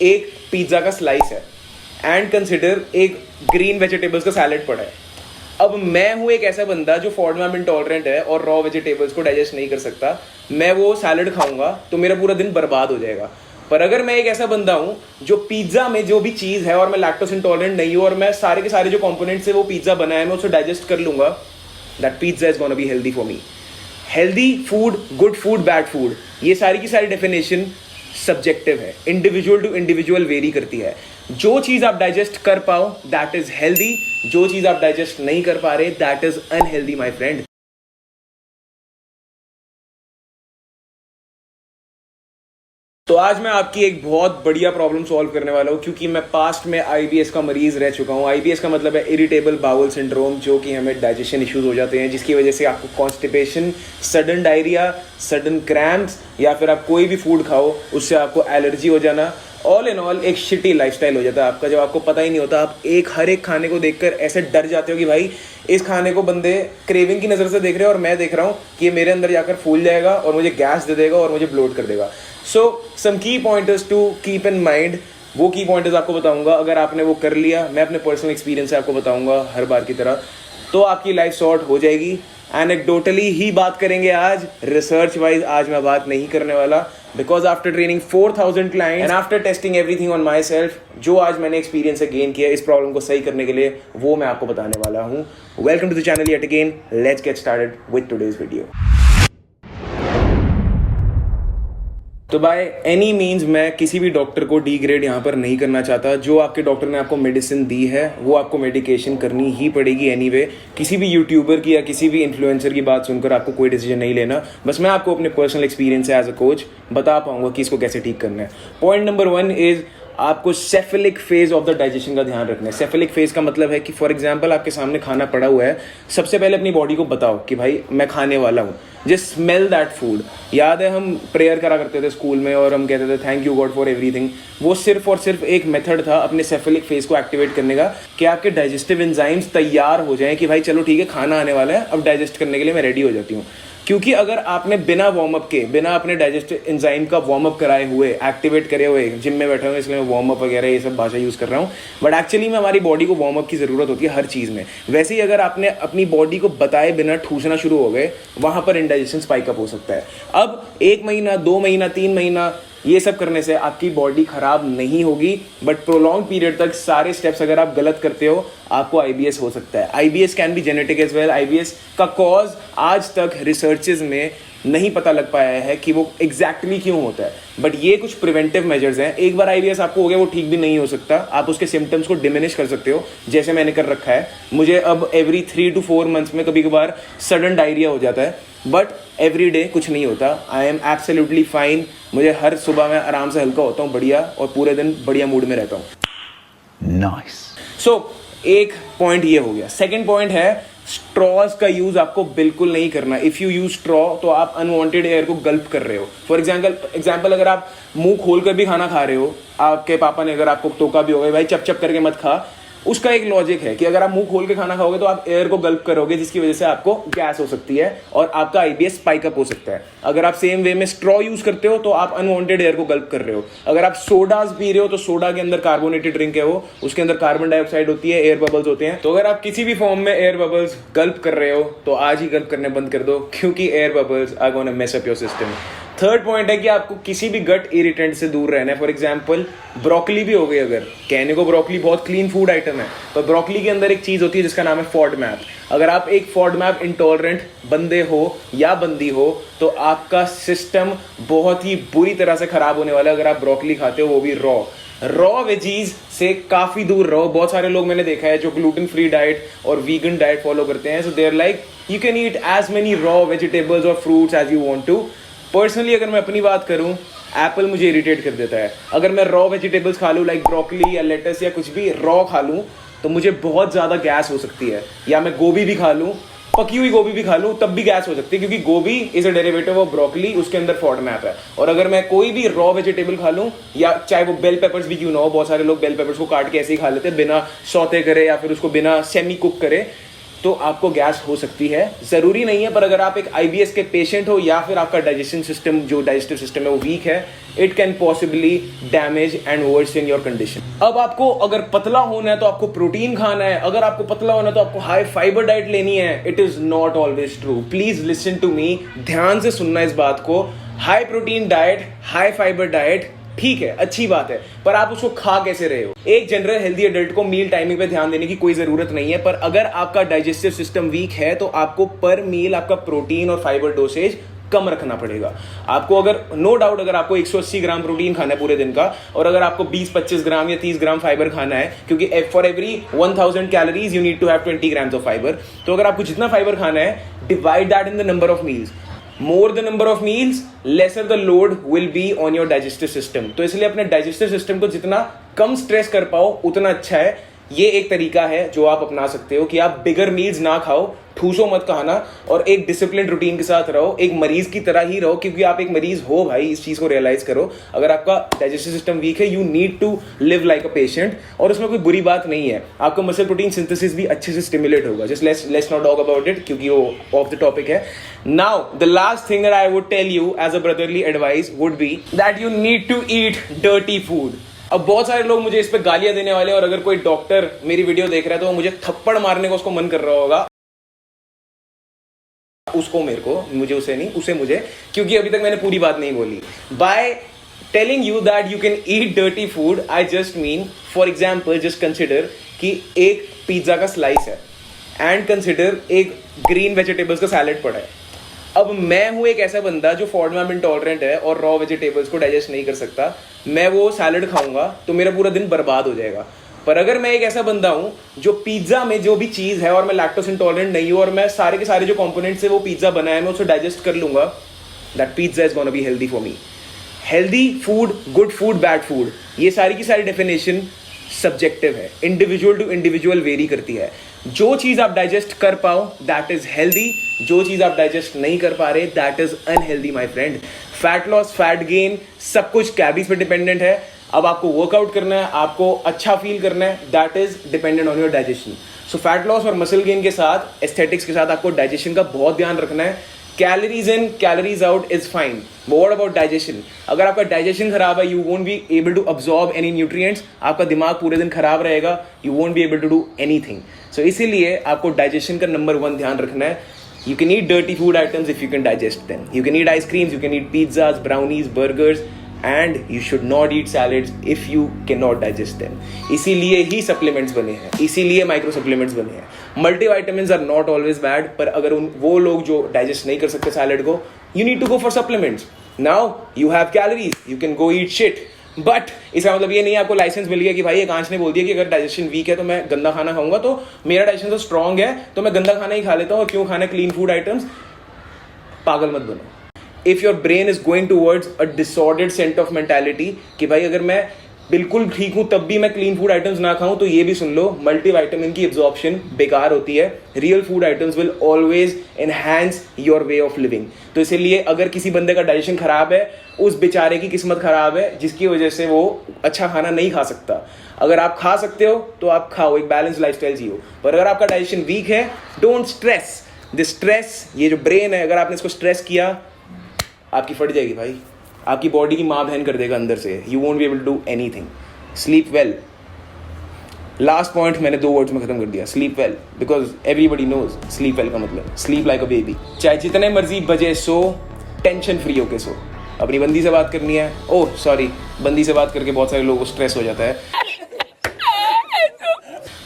एक पिज्जा का स्लाइस है एंड कंसिडर एक ग्रीन वेजिटेबल्स का सैलेड पड़ा है। अब मैं हूं एक ऐसा बंदा जो फॉडमैप इंटॉलरेंट है और रॉ वेजिटेबल्स को डाइजेस्ट नहीं कर सकता। मैं वो सैलेड खाऊंगा तो मेरा पूरा दिन बर्बाद हो जाएगा। पर अगर मैं एक ऐसा बंदा हूं जो पिज्जा में जो भी चीज है और मैं लैक्टोज इंटॉलरेंट नहीं हूं और मैं सारे के सारे जो कंपोनेंट्स से वो पिज्जा बना है मैं उसे डाइजेस्ट कर लूंगा, that pizza is gonna be healthy for me. Healthy food, good food, bad food, ये सारी की सारी डेफिनेशन सब्जेक्टिव है, इंडिविजुअल टू इंडिविजुअल वेरी करती है। जो चीज आप डाइजेस्ट कर पाओ दैट इज हेल्दी, जो चीज आप डाइजेस्ट नहीं कर पा रहे that is unhealthy my friend. तो आज मैं आपकी एक बहुत बढ़िया प्रॉब्लम सॉल्व करने वाला हूँ, क्योंकि मैं पास्ट में आईबीएस का मरीज रह चुका हूँ। आईबीएस का मतलब है इरिटेबल बाउल सिंड्रोम, जो कि हमें डाइजेशन इश्यूज हो जाते हैं, जिसकी वजह से आपको constipation, sudden diarrhoea, sudden cramps, या फिर आप कोई भी फूड खाओ उससे आपको एलर्जी हो जाना। ऑल इन ऑल एक शिटी लाइफस्टाइल हो जाता है आपका, जब आपको पता ही नहीं होता। आप हर एक खाने को देखकर ऐसे डर जाते हो कि भाई इस खाने को बंदे क्रेविंग की नज़र से देख रहे हैं और मैं देख रहा हूँ कि ये मेरे अंदर जाकर फूल जाएगा और मुझे गैस दे देगा और मुझे ब्लोट कर देगा। So some key pointers to keep in mind, वो की पॉइंटर्स आपको बताऊंगा। अगर आपने वो कर लिया, मैं अपने पर्सनल एक्सपीरियंस से आपको बताऊंगा हर बार की तरह, तो आपकी लाइफ सॉर्ट हो जाएगी। एनेक्डोटली ही बात करेंगे आज, रिसर्च वाइज आज मैं बात नहीं करने वाला, because after training 4000 clients and after testing everything on my self, जो आज मैंने एक्सपीरियंस से गेन किया इस प्रॉब्लम को सही करने के लिए, वो मैं आपको बताने वाला हूँ। Welcome to the channel yet again, let's get started with today's video. तो बाय एनी मीन्स मैं किसी भी डॉक्टर को डिग्रेड यहाँ पर नहीं करना चाहता। जो आपके डॉक्टर ने आपको मेडिसिन दी है वो आपको मेडिकेशन करनी ही पड़ेगी एनीवे। किसी भी यूट्यूबर की या किसी भी इन्फ्लुएंसर की बात सुनकर आपको कोई डिसीजन नहीं लेना। बस मैं आपको अपने पर्सनल एक्सपीरियंस से एज अ कोच बता पाऊंगा कि इसको कैसे ठीक करना है। पॉइंट नंबर 1 इज आपको cephalic phase of the digestion का ध्यान रखना है। सेफेलिक फेज का मतलब है कि फॉर एग्जांपल आपके सामने खाना पड़ा हुआ है, सबसे पहले अपनी बॉडी को बताओ कि भाई मैं खाने वाला हूँ। Just smell that food. याद है हम प्रेयर करा करते थे स्कूल में और हम कहते थे thank you God for everything. वो सिर्फ और सिर्फ एक मेथड था अपने सेफेलिक फेज को एक्टिवेट करने का, कि आपके डाइजेस्टिव एंजाइम्स तैयार हो जाएं कि भाई चलो ठीक है खाना आने वाला है, अब डाइजेस्ट करने के लिए मैं रेडी हो जाती हूँ। क्योंकि अगर आपने बिना वार्म अप के, बिना अपने डाइजेस्टिव एंजाइम का वार्म अप कराए हुए, एक्टिवेट करे हुए, जिम में बैठे हुए इसलिए मैं वार्म अप वगैरह ये सब भाषा यूज कर रहा हूँ, बट एक्चुअली में हमारी बॉडी को वार्म अप की जरूरत होती है हर चीज में। वैसे ही अगर आपने अपनी बॉडी को बताए बिना ठूसना शुरू हो गए, वहां पर इंडाइजेशन स्पाइक अप हो सकता है। अब 1 महीना, 2 महीना, 3 महीना ये सब करने से आपकी बॉडी खराब नहीं होगी, बट प्रोलॉन्ग पीरियड तक सारे स्टेप्स अगर आप गलत करते हो आपको आईबीएस हो सकता है। IBS can be genetic as well. IBS का कॉज आज तक रिसर्चेज में नहीं पता लग पाया है कि वो एग्जैक्टली क्यों होता है, बट ये कुछ प्रिवेंटिव मेजर्स हैं। एक बार आईबीएस आपको हो गया वो ठीक भी नहीं हो सकता, आप उसके सिम्टम्स को डिमिनिश कर सकते हो, जैसे मैंने कर रखा है। मुझे अब एवरी 3 to 4 मंथ्स में कभी कभार सडन डायरिया हो जाता है, बट एवरी डे कुछ नहीं होता। I am absolutely fine. मुझे हर सुबह मैं आराम से हल्का होता हूँ बढ़िया, और पूरे दिन बढ़िया मूड में रहता हूँ। नाइस। सो एक पॉइंट ये हो गया। सेकेंड पॉइंट है स्ट्रॉज का यूज आपको बिल्कुल नहीं करना। इफ यू यूज स्ट्रॉ तो आप अनवांटेड एयर को गल्प कर रहे हो। फॉर एग्जाम्पल अगर आप मुंह खोल कर भी खाना खा रहे हो, आपके पापा ने अगर आपको टोका भी होगा भाई चप चप करके मत खा, उसका एक लॉजिक है कि अगर आप मुंह खोल के खाना खाओगे तो आप एयर को गल्प करोगे, जिसकी वजह से आपको गैस हो सकती है और आपका आईबीएस स्पाइक अप हो सकता है। अगर आप सेम वे में स्ट्रॉ यूज करते हो तो आप अनवांटेड एयर को गल्प कर रहे हो। अगर आप सोडाज पी रहे हो तो सोडा के अंदर कार्बोनेटेड ड्रिंक है वो, उसके अंदर कार्बन डाइऑक्साइड होती है, एयर बबल्स होते हैं। तो अगर आप किसी भी फॉर्म में एयर बबल्स गल्प कर रहे हो तो आज ही गल्प करने बंद कर दो, क्योंकि air bubbles are gonna mess up your system. Third point है कि आपको किसी भी गट इरिटेंट से दूर रहना है। फॉर एग्जाम्पल ब्रोकली भी हो गई, अगर कहने को ब्रोकली बहुत क्लीन फूड आइटम है, तो ब्रोकली के अंदर एक चीज होती है जिसका नाम है फॉडमैप। अगर आप एक फॉडमैप इंटॉलरेंट बंदे हो या बंदी हो तो आपका सिस्टम बहुत ही बुरी तरह से खराब होने वाला है अगर आप ब्रोकली खाते हो, वो भी रॉ वेजीज से काफी दूर रहो। बहुत सारे लोग मैंने देखा है जो ग्लूटेन फ्री डाइट और वीगन डाइट फॉलो करते हैं, so they are like you can eat as many raw vegetables और fruits as you want to. Personally अगर मैं अपनी बात करूं, एप्पल मुझे इरिटेट कर देता है। अगर मैं रॉ वेजिटेबल्स खा लूं लाइक ब्रोकली या लेटस या कुछ भी रॉ खा लूं तो मुझे बहुत ज़्यादा गैस हो सकती है। या मैं गोभी भी खा लूं, पकी हुई गोभी भी खा लूं, तब भी गैस हो सकती है, क्योंकि गोभी is a derivative of broccoli, उसके अंदर फॉडमैप है। और अगर मैं कोई भी रॉ वेजिटेबल खा लूं, या चाहे वो बेल पेपर्स भी क्यों ना हो, बहुत सारे लोग बेल पेपर्स को काट के ऐसे ही खा लेते हैं बिना सौते करे या फिर उसको बिना सेमी कुक करे, तो आपको गैस हो सकती है, ज़रूरी नहीं है, पर अगर आप एक IBS के पेशेंट हो या फिर आपका डाइजेशन सिस्टम जो डाइजेस्टिव सिस्टम है वो वीक है, it can possibly damage and worsen your condition. अब आपको अगर पतला होना है तो आपको प्रोटीन खाना है, अगर आपको पतला होना है तो आपको हाई फाइबर डाइट लेनी है। It is not always true, please listen to me, ध्यान से सुनना इस बात को। High protein diet, high fibre diet ठीक है, अच्छी बात है, पर आप उसको खा कैसे रहे हो? एक जनरल हेल्दी एडल्ट को मील टाइमिंग पे ध्यान देने की कोई जरूरत नहीं है, पर अगर आपका डाइजेस्टिव सिस्टम वीक है तो आपको पर मील आपका प्रोटीन और फाइबर डोसेज कम रखना पड़ेगा। आपको अगर नो डाउट अगर आपको 180 ग्राम प्रोटीन खाना है पूरे दिन का, और अगर आपको 20-25 ग्राम या 30 ग्राम फाइबर खाना है, क्योंकि for every 1000 calories you need to have 20 grams of fibre, तो अगर आपको जितना फाइबर खाना है, divide that in the number of meals. More the number of meals, lesser the load will be on your digestive system. तो इसलिए अपने digestive system को जितना कम स्ट्रेस कर पाओ उतना अच्छा है। ये एक तरीका है जो आप अपना सकते हो कि आप बिगर मील्स ना खाओ, ठूसो मत खाना, और एक डिसिप्लिन रूटीन के साथ रहो, एक मरीज की तरह ही रहो, क्योंकि आप एक मरीज हो भाई, इस चीज को रियलाइज करो। अगर आपका डाइजेस्टिव सिस्टम वीक है, you need to live like a patient, और उसमें कोई बुरी बात नहीं है। आपका मसल प्रोटीन सिंथेसिस भी अच्छे से स्टिमुलेट होगा। Just let's not talk about it, क्योंकि वो ऑफ द टॉपिक है। Now the last thing that I would tell you as a brotherly advice would be that you need to eat dirty food. अब बहुत सारे लोग मुझे इस पे गालियां देने वाले हैं, और अगर कोई डॉक्टर मेरी वीडियो देख रहा है तो वो मुझे थप्पड़ मारने को उसको मन कर रहा होगा, उसको मेरे को, मुझे उसे नहीं, उसे मुझे, क्योंकि अभी तक मैंने पूरी बात नहीं बोली। By telling you that you can eat dirty food, I just mean, for example just consider कि एक पिज्जा का स्लाइस है, एंड कंसिडर एक ग्रीन वेजिटेबल्स का सैलेड पड़ा है। अब मैं हूं एक ऐसा बंदा जो फॉडमैप इंटॉलरेंट है और रॉ वेजिटेबल्स को डाइजेस्ट नहीं कर सकता, मैं वो सैलेड खाऊंगा तो मेरा पूरा दिन बर्बाद हो जाएगा। पर अगर मैं एक ऐसा बंदा हूं जो पिज्जा में जो भी चीज है, और मैं लैक्टोस इंटॉलरेंट नहीं हूं, और मैं सारे के सारे जो कंपोनेंट्स है वो पिज्जा बनाया है, मैं उसे डाइजेस्ट कर लूंगा, that pizza is gonna be healthy for me. Healthy food, good food, bad food, ये सारी की सारी डेफिनेशन सब्जेक्टिव है, इंडिविजुअल टू इंडिविजुअल वेरी करती है। जो चीज आप डाइजेस्ट कर पाओ दैट इज हेल्दी, जो चीज आप डाइजेस्ट नहीं कर पा रहे that is unhealthy my friend. Fat loss, fat gain, सब कुछ कैलोरीज पे डिपेंडेंट है। अब आपको वर्कआउट करना है, आपको अच्छा फील करना है, that is dependent on your digestion. So fat loss और मसल गेन के साथ, एस्थेटिक्स के साथ आपको डाइजेशन का बहुत ध्यान रखना है। Calories in calories out is fine, what about digestion? अगर आपका डाइजेशन खराब है, you won't be able to absorb any nutrients, आपका दिमाग पूरे दिन खराब रहेगा, you won't be able to do anything. So इसीलिए आपको डाइजेशन का नंबर 1 ध्यान रखना है। You can eat dirty food items if you can digest them. You can eat ice creams, you can eat pizzas, brownies, burgers, and you should not eat salads if you cannot digest them. इसीलिए ही supplements बने हैं, इसीलिए micro supplements बने हैं। Multivitamins are not always bad, पर अगर वो लोग जो digest नहीं कर सकते salad को, you need to go for supplements. Now you have calories, you can go eat shit. But इसका मतलब ये नहीं है आपको लाइसेंस मिल गया कि भाई एक आंच ने बोल दिया कि अगर डाइजेशन वीक है तो मैं गंदा खाना खाऊंगा, तो मेरा डाइजेशन तो स्ट्रांग है तो मैं गंदा खाना ही खा लेता हूँ, और क्यों खाना क्लीन फूड आइटम्स? पागल मत बनो। If your brain is going towards a disordered sent of mentality कि भाई अगर मैं बिल्कुल ठीक हूं तब भी मैं क्लीन फूड आइटम्स ना खाऊं, तो ये भी सुन लो, मल्टीविटामिन की एब्जॉर्प्शन बेकार होती है। Real food items will always enhance your way of living. तो इसीलिए अगर किसी बंदे का डाइजेशन खराब है, उस बेचारे की किस्मत खराब है जिसकी वजह से वो अच्छा खाना नहीं खा सकता। अगर आप खा सकते हो तो आप खाओ, एक बैलेंस लाइफस्टाइल जियो। पर अगर आपका डाइजेशन वीक है, डोंट स्ट्रेस। दिस स्ट्रेस, ये जो ब्रेन है, अगर आपने इसको स्ट्रेस किया, आपकी फट जाएगी भाई, आपकी बॉडी की माँ बहन कर देगा अंदर से। You won't be able to do anything. Sleep well, last point मैंने 2 वर्ड्स में खत्म कर दिया, sleep well, because everybody knows sleep well का मतलब स्लीप लाइक अ बेबी। चाहे जितने मर्जी बजे सो, टेंशन फ्री होके सो। अपनी बंदी से बात करनी है, ओह सॉरी, बंदी से बात करके बहुत सारे लोगों को स्ट्रेस हो जाता है।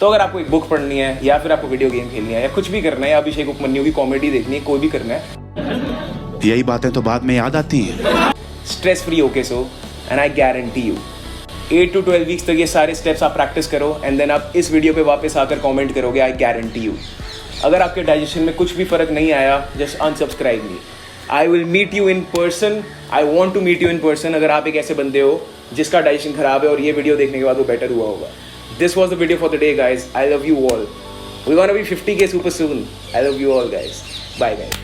तो अगर आपको एक बुक पढ़नी है, या फिर आपको वीडियो गेम खेलनी है, या कुछ भी करना है, या अभिषेक उपमन्यु की कॉमेडी देखनी है, कोई भी करना है, यही बातें तो बाद में याद आती हैं। स्ट्रेस फ्री होके सो, and I guarantee you 8 to 12 weeks तक ये सारे स्टेप्स आप प्रैक्टिस करो, एंड देन आप इस वीडियो पे वापस आकर कमेंट करोगे, आई गारंटी यू। अगर आपके डाइजेशन में कुछ भी फर्क नहीं आया, just unsubscribe me. I will meet you in person, I want to meet you in person. अगर आप एक ऐसे बंदे हो जिसका डाइजेशन खराब है और ये वीडियो देखने के बाद वो बेटर हुआ होगा। This was the video for the day guys, I love you all. We gonna be 50K super soon. I love you all guys. Bye guys.